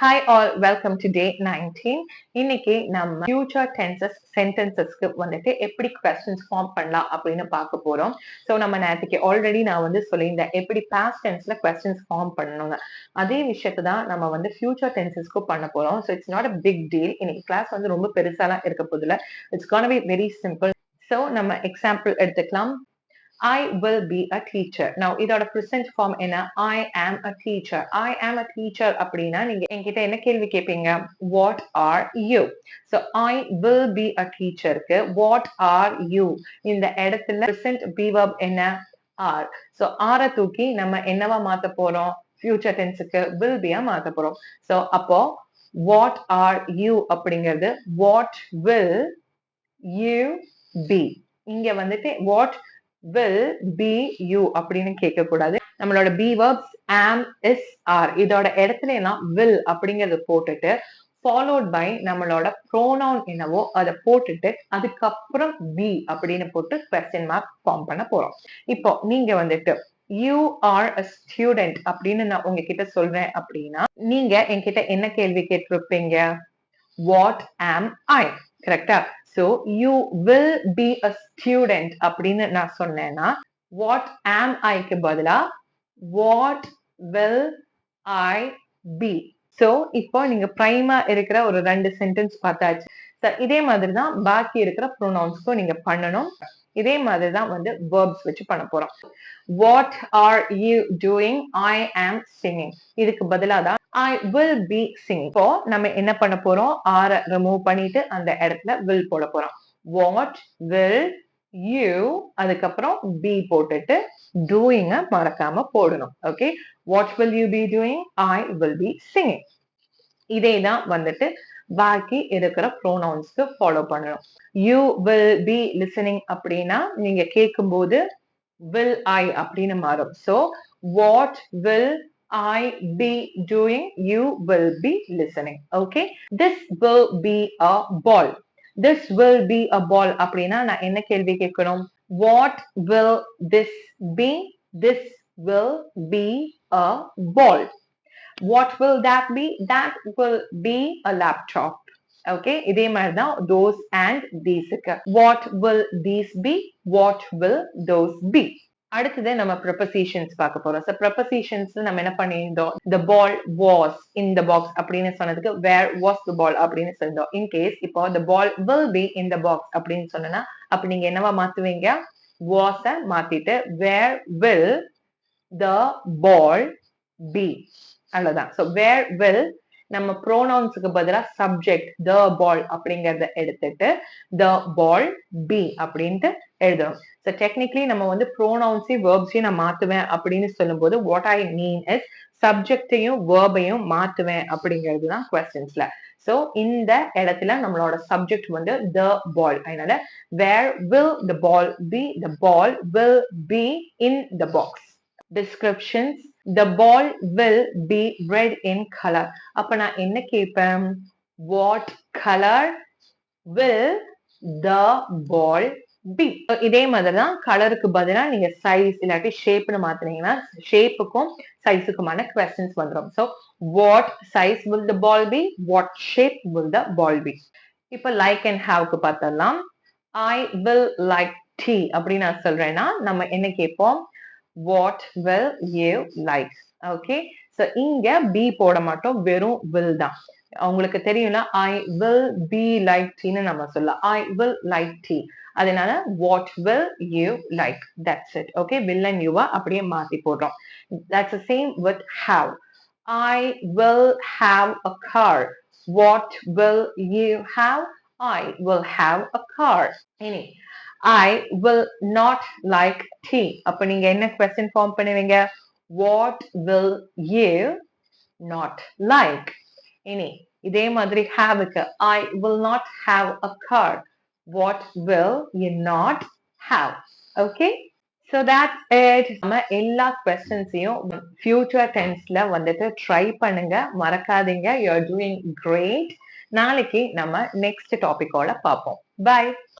Hi all, welcome to day 19. இன்னைக்கு நம்ம future tenses sentencesக்கு வந்துட்டு எப்படி questions form பண்ணலாம் அப்படின்னு பார்க்க போறோம். ஸோ நம்ம நேற்றுக்கு ஆல்ரெடி நான் சொல்லியிருந்தேன் எப்படி past tenseல questions form பண்ணணுங்க. அதே விஷயத்தை தான் நம்ம future tensesக்கு பண்ண போறோம். So it's not a big deal. இன்னைக்கு கிளாஸ் ரொம்ப பெருசாலாம் இருக்க போதில்ல. It's gonna be very simple. So நம்ம எக்ஸாம்பிள் எடுத்துக்கலாம். I will be a teacher. Now, இதோட present form என்ன? I am a teacher. I am a teacher அப்படின்னா நீங்க என்கிட்ட என்ன கேள்வி கேட்பீங்க? What are you? So, I will be a teacherக்கு what are you? இந்த இடத்துல present be verb என்ன? Are. So, are தூக்கி நம்ம என்னவா மாத்த போறோம்? Future tenseக்கு will be மாத்த போறோம். So, அப்போ what are you அப்படிங்கிறது what will you be? இங்க what will be you அப்படின்னு கேட்க கூடாது. நம்மளோட be verbs am, is, are இதோட இடத்துல எல்லாம் will அப்படிங்கறத போட்டுட்டு followed by நம்மளோட pronoun என்னவோ அதை போட்டுட்டு அதுக்கப்புறம் be அப்படின்னு போட்டு question mark form பண்ண போறோம். இப்போ நீங்க you are a student அப்படின்னு நான் உங்ககிட்ட சொல்றேன் அப்படின்னா நீங்க என்கிட்ட என்ன கேள்வி கேட்டிருப்பீங்க? What am I? கரெக்டா? So you will be a student அப்படின்னு நான் சொன்னேன்னா what am Iக்கு பதிலா what will I be? So இப்போ நீங்க பிரைமா இருக்கிற ஒரு 2 சென்டென்ஸ் பார்த்தாச்சு. இதே மாதிரி தான் பாக்கி இருக்கிற ப்ரோனவுன்ஸ்க்கும் நீங்க பண்ணணும். இதே மாதிரி தான் verbs வச்சு பண்ண போறோம். What are you doing? I am singing. இதுக்கு பதிலா தான் I will be singing. இப்போ நம்ம என்ன பண்ண போறோம்? R remove பண்ணிட்டு அந்த இடத்துல will போட போறோம். What will you அதுக்கப்புறம் be போட்டுட்டு doing மறக்காம போடணும். Okay? What will you be doing? I will be singing. இதே தான் பாக்கி இருக்கிற ப்ரோனவுன்ஸ்க்கு ஃபாலோ பண்ணணும். You will be listening அப்படின்னா நீங்க கேட்கும்போது will I அப்படின்னு மாறும். So what will I be doing? You will be listening. Okay? This will be a ball. This will be a ball அப்படின்னா நான் என்ன கேள்வி கேட்கணும்? What will this be? This will be a ball. What will that be? That will be a laptop. Okay, இதே மாதிரி தான் those and these. What will these be? What will those be? அடுத்தது நம்ம prepositions பார்க்க போறோம். So prepositions நம்ம என்ன பண்ணியிருந்தோம்? The ball was in the box அப்படின்னு சொன்னதுக்கு where was the ball அப்படின்னு சொல்லியிருந்தோம். In case இப்போ the ball will be in the box அப்படின்னு சொன்னா அப்ப நீங்க என்னவா மாத்துவீங்க? was மாத்திட்டு where will the ball be? அவ்வளவுதான். So where will நம்ம ப்ரோனவுன்ஸுக்கு பதிலா subject the ball அப்படிங்கறத எடுத்துட்டு the ball be அப்படின்ட்டு எழுதணும். So technically நம்ம ப்ரோனவுன்ஸையும் verbsையும் நான் மாத்துவேன் அப்படின்னு சொல்லும்போது what I mean is subjectையும் verbையும் மாத்துவேன் அப்படிங்கிறது தான் questionsல. So இந்த இடத்துல நம்மளோட subject the ball. அதனால where will the ball be? The ball will be in the box. Descriptions. The ball will be red in color. அப்ப நான் என்ன கேட்பேன்? What color will the ball be? இதே மாதிரி தான் கலருக்கு பதிலா நீங்க சைஸ் இல்லாட்டி ஷேப்னு மாத்துனீங்கன்னா ஷேப்புக்கும் சைஸுக்குமான questions வந்துரும். So what size will the ball be? What shape will the ball be? இப்ப like and haveக்கு பார்த்தலாம். I will like tea அப்படின்னு நான் சொல்றேன்னா நம்ம என்ன கேட்போம்? What will you like? Okay, so இங்க be போட மாட்டோம், வெறும் will தான். உங்களுக்கு தெரியும்ல I will be like tea ன்னு நம்ம சொல்லலாம். I will like tea. அதனால what will you like? That's it. Okay, will and you அப்படியே மாத்தி போடுறோம். That's the same with have. I will have a car. What will you have? I will have a car. Any I will not like tea. அப்ப நீங்க என்ன question form பண்ணுவீங்க? What will you not like? இனி இதே மாதிரி haveக்கு I will not have a car. What will you not have? Okay? So that's it. நம்ம எல்லா questions-ஐயும் future tense-ல try பண்ணுங்க. மறக்காதீங்க. You're doing great. நாளைக்கு நம்ம next topic-ஓட பார்ப்போம். Bye.